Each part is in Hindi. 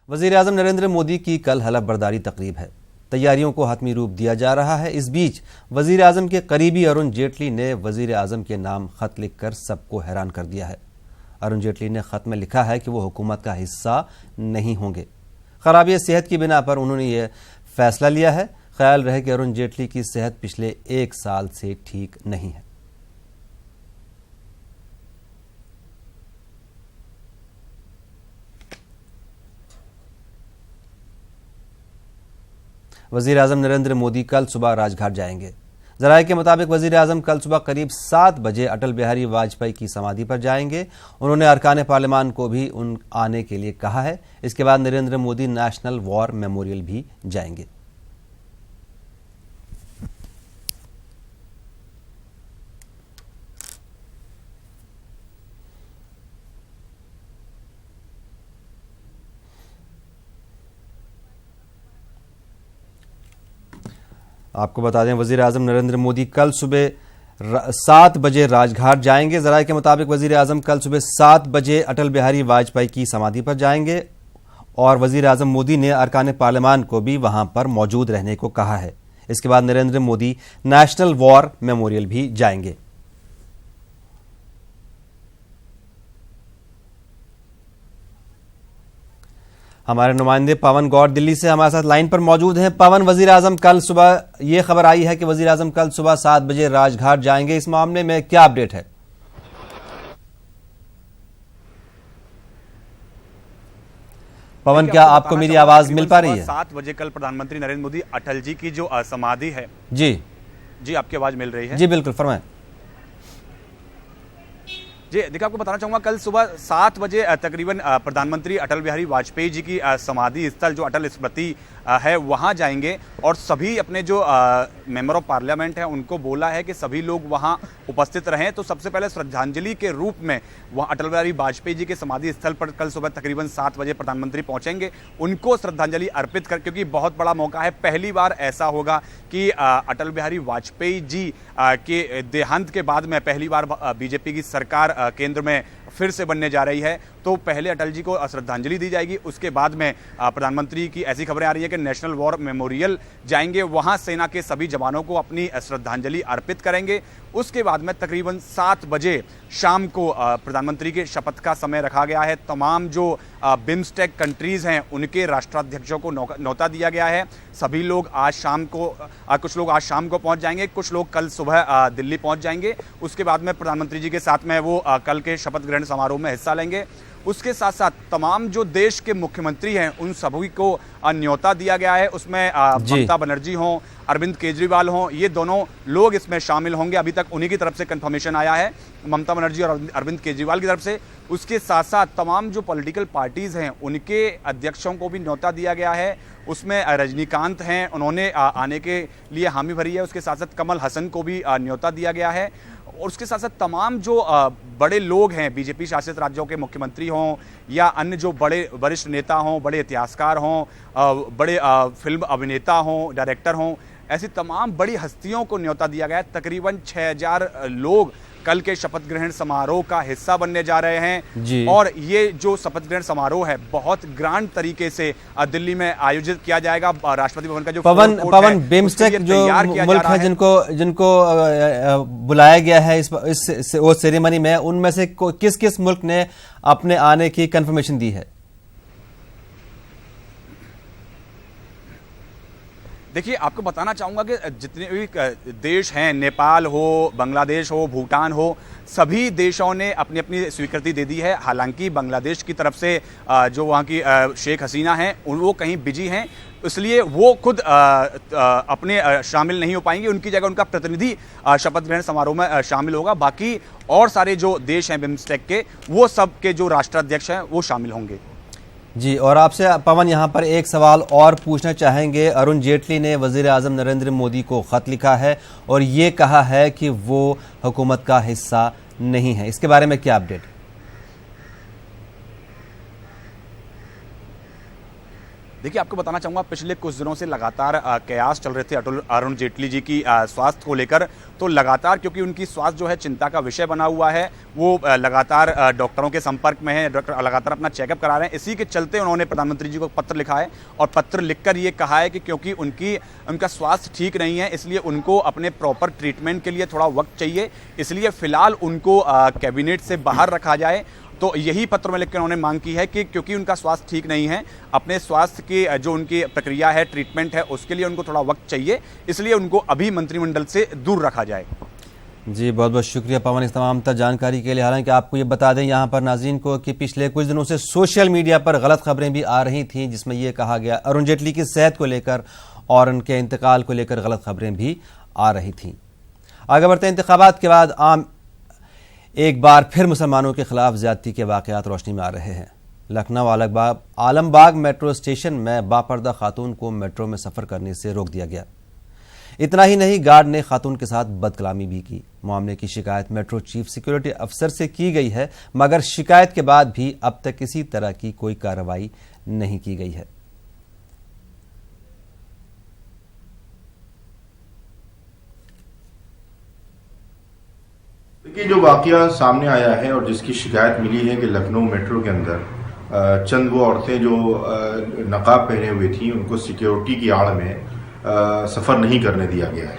वज़ीर-ए-आज़म नरेंद्र मोदी की कल हलफ बर्दारी तकरीब है। तैयारियों को हतमी रूप दिया जा रहा है। इस बीच वज़ीर-ए-आज़म के करीबी अरुण जेटली ने वज़ीर-ए-आज़म के नाम खत लिखकर सबको हैरान कर दिया है। अरुण जेटली ने खत में लिखा है कि वो हुकूमत का हिस्सा नहीं होंगे। खराबी सेहत की बिना पर उन्होंने ये फैसला लिया है। ख्याल रहे कि अरुण जेटली की सेहत पिछले 1 साल से ठीक नहीं है। वज़ीर-ए-आज़म नरेंद्र मोदी कल सुबह राजघाट जाएंगे। ज़राए के मुताबिक वज़ीर-ए-आज़म कल सुबह करीब 7 बजे अटल बिहारी वाजपेयी की समाधि पर जाएंगे। उन्होंने अरकान पार्लियामान को भी आने के लिए कहा है। इसके बाद Narendra Modi national war memorial भी जाएंगे। आपको बता दें, वज़ीर-ए-आज़म नरेंद्र मोदी कल सुबह 7 बजे राजघाट जाएंगे। ज़राए के मुताबिक वज़ीर-ए-आज़म कल सुबह 7 बजे अटल बिहारी वाजपेयी की समाधि पर जाएंगे और वज़ीर-ए-आज़म मोदी ने अरकान पार्लियामान को भी वहां पर मौजूद रहने को कहा है। इसके बाद Narendra Modi national war memorial भी जाएंगे। हमारे नुमाइंदे पवन गौड़ दिल्ली से हमारे साथ लाइन पर मौजूद हैं। पवन, वज़ीर-ए-आज़म कल सुबह, ये खबर आई है कि वज़ीर-ए-आज़म कल सुबह 7 बजे राजघाट जाएंगे। इस मामले में क्या अपडेट है? पवन, क्या आपको मेरी आवाज मिल पा रही है? 7 बजे कल प्रधानमंत्री नरेंद्र मोदी अटल जी की जो समाधि है। जी आपकी आवाज मिल रही है? जी बिल्कुल, फरमाएं। जी देखिए, आपको बताना चाहूंगा कल सुबह 7 बजे तकरीबन प्रधानमंत्री अटल बिहारी वाजपेयी जी की समाधि स्थल जो अटल स्मृति है वहां जाएंगे और सभी अपने जो मेंबर ऑफ पार्लियामेंट हैं उनको बोला है कि सभी लोग वहां उपस्थित रहें। तो सबसे पहले श्रद्धांजलि के रूप में वहां अटल बिहारी वाजपेयी जी के समाधि स्थल पर कल सुबह तकरीबन 7 बजे प्रधानमंत्री पहुंचेंगे। उनको श्रद्धांजलि अर्पित कर, क्योंकि बहुत बड़ा मौका है, पहली बार ऐसा होगा कि अटल बिहारी वाजपेयी जी के देहांत के बाद में पहली बार बीजेपी की सरकार केंद्र में फिर से बनने जा रही है। तो पहले अटल जी को श्रद्धांजलि दी जाएगी, उसके बाद में प्रधानमंत्री की ऐसी खबरें आ रही है कि नेशनल वॉर मेमोरियल जाएंगे, वहां सेना के सभी जवानों को अपनी श्रद्धांजलि अर्पित करेंगे। उसके बाद में तकरीबन 7 बजे शाम को प्रधानमंत्री के शपथ का समय रखा गया है। तमाम जो बिम्स्टेक कंट्रीज हैं उनके राष्ट्राध्यक्षों को न्योता दिया गया है। सभी लोग आज शाम को कुछ लोग आज शाम को पहुंच जाएंगे, कुछ लोग कल सुबह दिल्ली पहुंच जाएंगे। उसके बाद में प्रधानमंत्री जी के साथ में वो कल के शपथ ग्रहण समारोह में हिस्सा लेंगे। उसके साथ साथ तमाम जो देश के मुख्यमंत्री हैं उन सभी को न्योता दिया गया है। उसमें ममता बनर्जी हों, अरविंद केजरीवाल हों, ये दोनों लोग इसमें शामिल होंगे। अभी तक उन्हीं की तरफ से कंफर्मेशन आया है, ममता बनर्जी और अरविंद केजरीवाल की तरफ से। उसके साथ साथ तमाम जो पॉलिटिकल पार्टीज हैं उनके अध्यक्षों को भी न्योता दिया गया है। उसमें रजनीकांत हैं, उन्होंने आने के लिए हामी भरी है। उसके साथ साथ कमल हसन को भी न्योता दिया गया है। और उसके साथ साथ तमाम जो बड़े लोग हैं, बीजेपी शासित राज्यों के मुख्यमंत्री हों या अन्य जो बड़े वरिष्ठ नेता हों, बड़े इतिहासकार हों, बड़े फिल्म अभिनेता हों, डायरेक्टर हों, ऐसी तमाम बड़ी हस्तियों को न्योता दिया गया है। तकरीबन 6000 लोग कल के शपथ ग्रहण समारोह का हिस्सा बनने जा रहे हैं। और ये जो शपथ ग्रहण समारोह है बहुत ग्रांड तरीके से दिल्ली में आयोजित किया जाएगा। राष्ट्रपति भवन का जो पवन बिम्स्टेक जो मुल्क है जिनको बुलाया गया है इस सेरेमनी में, उनमें से किस किस मुल्क ने अपने आने की कंफर्मेशन दी है? देखिए, आपको बताना चाहूंगा कि जितने भी देश हैं, नेपाल हो, बांग्लादेश हो, भूटान हो, सभी देशों ने अपनी अपनी स्वीकृति दे दी है। हालांकि बांग्लादेश की तरफ से जो वहाँ की शेख हसीना हैं वो कहीं बिजी हैं, इसलिए वो खुद अपने शामिल नहीं हो पाएंगे। उनकी जगह उनका प्रतिनिधि शपथ ग्रहण समारोह में शामिल होगा। बाकी और सारे जो देश हैं बिम्स्टेक के, वो सब के जो राष्ट्राध्यक्ष हैं वो शामिल होंगे। जी, और आपसे पवन यहाँ पर एक सवाल और पूछना चाहेंगे। अरुण जेटली ने वज़ीर-ए-आज़म नरेंद्र मोदी को खत लिखा है और ये कहा है कि वो हुकूमत का हिस्सा नहीं है। इसके बारे में क्या अपडेट? देखिए, आपको बताना चाहूँगा, पिछले कुछ दिनों से लगातार कयास चल रहे थे अरुण जेटली जी की स्वास्थ्य को लेकर। तो लगातार, क्योंकि उनकी स्वास्थ्य जो है चिंता का विषय बना हुआ है, वो लगातार डॉक्टरों के संपर्क में है, डॉक्टर लगातार अपना चेकअप करा रहे हैं। इसी के चलते उन्होंने प्रधानमंत्री जी को पत्र लिखा है और पत्र लिखकर ये कहा है कि क्योंकि उनका स्वास्थ्य ठीक नहीं है, इसलिए उनको अपने प्रॉपर ट्रीटमेंट के लिए थोड़ा वक्त चाहिए, इसलिए फिलहाल उनको कैबिनेट से बाहर रखा जाए। तो यही पत्र में लिखकर उन्होंने मांग की है कि क्योंकि उनका स्वास्थ्य ठीक नहीं है, अपने स्वास्थ्य की जो उनकी प्रक्रिया है, ट्रीटमेंट है, उसके लिए उनको थोड़ा वक्त चाहिए, इसलिए उनको अभी मंत्रिमंडल से दूर रखा जाए। जी, बहुत बहुत शुक्रिया पवन इस तमाम तर जानकारी के लिए। हालांकि आपको ये बता दें यहाँ पर नाज़रीन को कि पिछले कुछ दिनों से सोशल मीडिया पर गलत खबरें भी आ रही थीं, जिसमें ये कहा गया अरुण जेटली की सेहत को लेकर और उनके इंतकाल को लेकर गलत खबरें भी आ रही थीं। आगे बढ़ते इंतखाबात के बाद एक बार फिर मुसलमानों के खिलाफ ज्यादती के वाक़यात रोशनी में आ रहे हैं। लखनऊ आलमबाग मेट्रो स्टेशन में बापर्दा खातून को मेट्रो में सफ़र करने से रोक दिया गया। इतना ही नहीं, गार्ड ने खातून के साथ बदकलामी भी की। मामले की शिकायत मेट्रो चीफ सिक्योरिटी अफसर से की गई है, मगर शिकायत के बाद भी अब तक किसी तरह की कोई कार्रवाई नहीं की गई है। देखिए, जो वाकया सामने आया है और जिसकी शिकायत मिली है कि लखनऊ मेट्रो के अंदर चंद वो औरतें जो नकाब पहने हुई थी, उनको सिक्योरिटी की आड़ में सफ़र नहीं करने दिया गया है।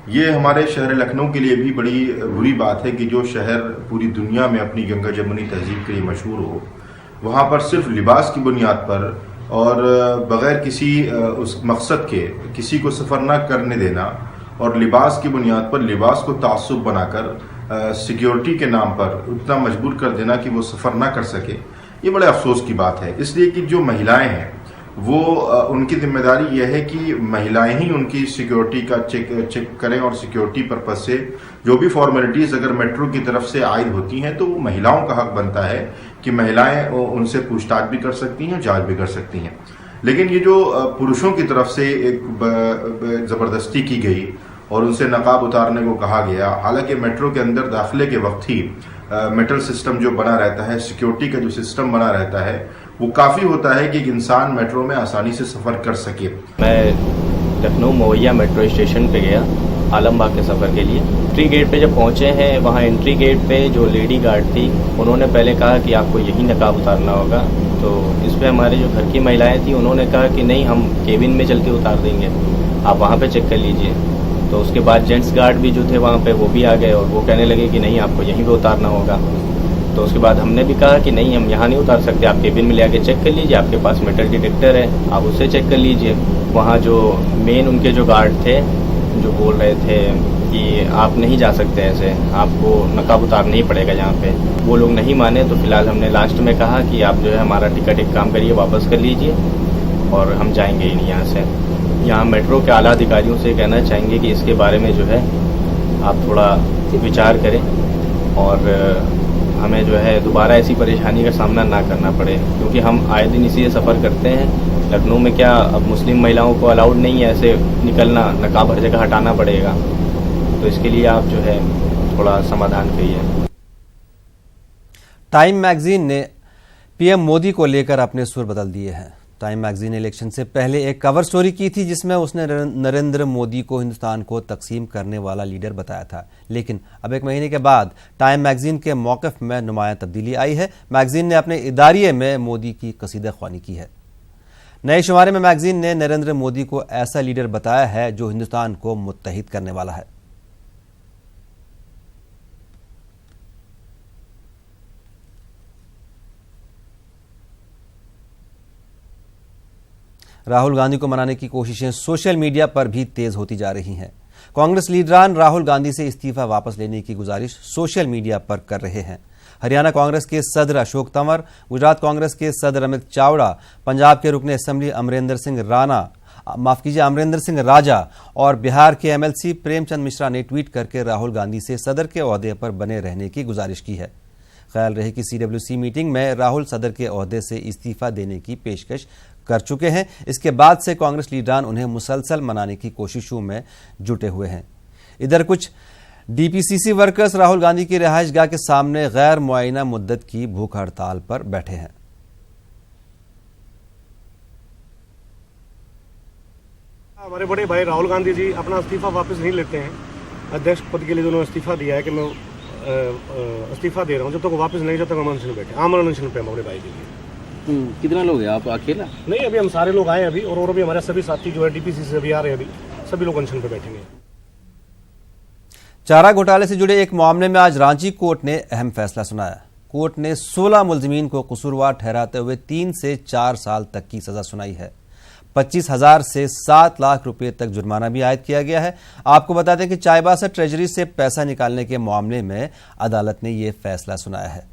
ये हमारे शहर लखनऊ के लिए भी बड़ी बुरी बात है कि जो शहर पूरी दुनिया में अपनी गंगा जमुनी तहजीब के लिए मशहूर हो, वहाँ पर सिर्फ लिबास की बुनियाद पर और बग़ैर किसी उस मकसद के किसी को सफ़र न करने देना और लिबास की बुनियाद पर लिबास को तासुब बनाकर सिक्योरिटी के नाम पर उतना मजबूर कर देना कि वो सफ़र ना कर सके, ये बड़े अफसोस की बात है। इसलिए कि जो महिलाएं हैं वो उनकी जिम्मेदारी यह है कि महिलाएं ही उनकी सिक्योरिटी का चेक करें और सिक्योरिटी पर्पज से जो भी फॉर्मेलिटीज़ अगर मेट्रो की तरफ से आयद होती हैं तो वो महिलाओं का हक बनता है कि महिलाएं उनसे पूछताछ भी कर सकती हैं, जांच भी कर सकती हैं। लेकिन ये जो पुरुषों की तरफ से एक ज़बरदस्ती की गई और उनसे नकाब उतारने को कहा गया, हालांकि मेट्रो के अंदर दाखिले के वक्त ही मेटल सिस्टम जो बना रहता है, सिक्योरिटी का जो सिस्टम बना रहता है, वो काफ़ी होता है कि एक इंसान मेट्रो में आसानी से सफ़र कर सके। मैं लखनऊ मवैया मेट्रो स्टेशन पे गया आलमबाग के सफ़र के लिए। एंट्री गेट पे जब पहुंचे हैं, वहाँ एंट्री गेट पे जो लेडी गार्ड थी, उन्होंने पहले कहा कि आपको यही नकाब उतारना होगा। तो इस पर हमारे जो घर की महिलाएं थी, उन्होंने कहा कि नहीं, हम केबिन में चल के उतार देंगे, आप वहाँ पे चेक कर लीजिए। तो उसके बाद जेंट्स गार्ड भी जो थे वहाँ पे, वो भी आ गए और वो कहने लगे कि नहीं, आपको यहीं पे उतारना होगा। तो उसके बाद हमने भी कहा कि नहीं, हम यहाँ नहीं उतार सकते, आप केबिन में ले आके चेक कर लीजिए, आपके पास मेटल डिटेक्टर है, आप उससे चेक कर लीजिए। वहाँ जो मेन उनके जो गार्ड थे, जो बोल रहे थे कि आप नहीं जा सकते ऐसे, आपको नकाब उतारना ही पड़ेगा यहाँ पे, वो लोग नहीं माने। तो फिलहाल हमने लास्ट में कहा कि आप जो है हमारा टिकट एक काम करिए, वापस कर लीजिए और हम जाएंगे ही नहीं यहाँ से। यहाँ मेट्रो के आला अधिकारियों से कहना चाहेंगे कि इसके बारे में जो है आप थोड़ा विचार करें और हमें जो है दोबारा ऐसी परेशानी का सामना ना करना पड़े, क्योंकि हम आए दिन इसी से सफ़र करते हैं। लखनऊ में क्या अब मुस्लिम महिलाओं को अलाउड नहीं है ऐसे निकलना, नकाब हर जगह हटाना पड़ेगा। तो इसके लिए आप जो है थोड़ा समाधान करिए। टाइम मैगजीन ने पीएम मोदी को लेकर अपने सुर बदल दिए हैं। टाइम मैगजीन ने इलेक्शन से पहले एक कवर स्टोरी की थी जिसमें उसने नरेंद्र मोदी को हिंदुस्तान को तकसीम करने वाला लीडर बताया था, लेकिन अब एक महीने के बाद टाइम मैगजीन के मौक़िफ़ में नुमायां तब्दीली आई है। मैगजीन ने अपने इदारिये में मोदी की कसीदा ख्वानी की है। नए शुमारे में मैगजीन ने नरेंद्र मोदी को ऐसा लीडर बताया है जो हिंदुस्तान को मुत्तहिद करने वाला है। राहुल गांधी को मनाने की कोशिशें सोशल मीडिया पर भी तेज होती जा रही हैं। कांग्रेस लीडरान राहुल गांधी से इस्तीफा वापस लेने की गुजारिश सोशल मीडिया पर कर रहे हैं। हरियाणा कांग्रेस के सदर अशोक तंवर, गुजरात कांग्रेस के सदर अमित चावड़ा, पंजाब के रुकने असेंबली अमरिंदर सिंह राजा और बिहार के एमएलसी प्रेमचंद मिश्रा ने ट्वीट करके राहुल गांधी से सदर के ओहदे पर बने रहने की गुजारिश की है। ख्याल रहे कि सीडब्ल्यूसी मीटिंग में राहुल सदर के ओहदे से इस्तीफा देने की पेशकश कर चुके हैं। इसके बाद से कांग्रेस लीडरान उन्हें मुसलसल मनाने की कोशिशों में जुटे हुए हैं। इधर कुछ डीपीसीसी वर्कर्स राहुल गांधी की रिहाइशगाह के सामने गैर मुआयना मुद्दत की भूख हड़ताल पर बैठे हैं। हमारे बड़े भाई राहुल गांधी जी अपना इस्तीफा वापस नहीं लेते हैं। अध्यक्ष पद के लिए उन्होंने इस्तीफा दिया है कि मैं इस्तीफा दे रहा हूँ, जब तक वो वापस नहीं, जब तक हम अनशन बैठे, आमरण अनशन पे बड़े भाई के लिए। कितना लोग हैं आप अकेला? नहीं, अभी हम सारे लोग आए अभी, और अभी हमारे सभी साथी जो है डीपीसी से अभी आ रहे हैं, अभी सभी लोग अनशन पे बैठेंगे। चारा घोटाले से जुड़े एक मामले में आज रांची कोर्ट ने अहम फैसला सुनाया। कोर्ट ने 16 मुलजिमीन को कसूरवार ठहराते हुए 3 से 4 साल तक की सजा सुनाई है। 25,000 से 7 लाख रुपए तक जुर्माना भी आयद किया गया है। आपको बता दें कि चाईबासा ट्रेजरी से पैसा निकालने के मामले में अदालत ने यह फैसला सुनाया है।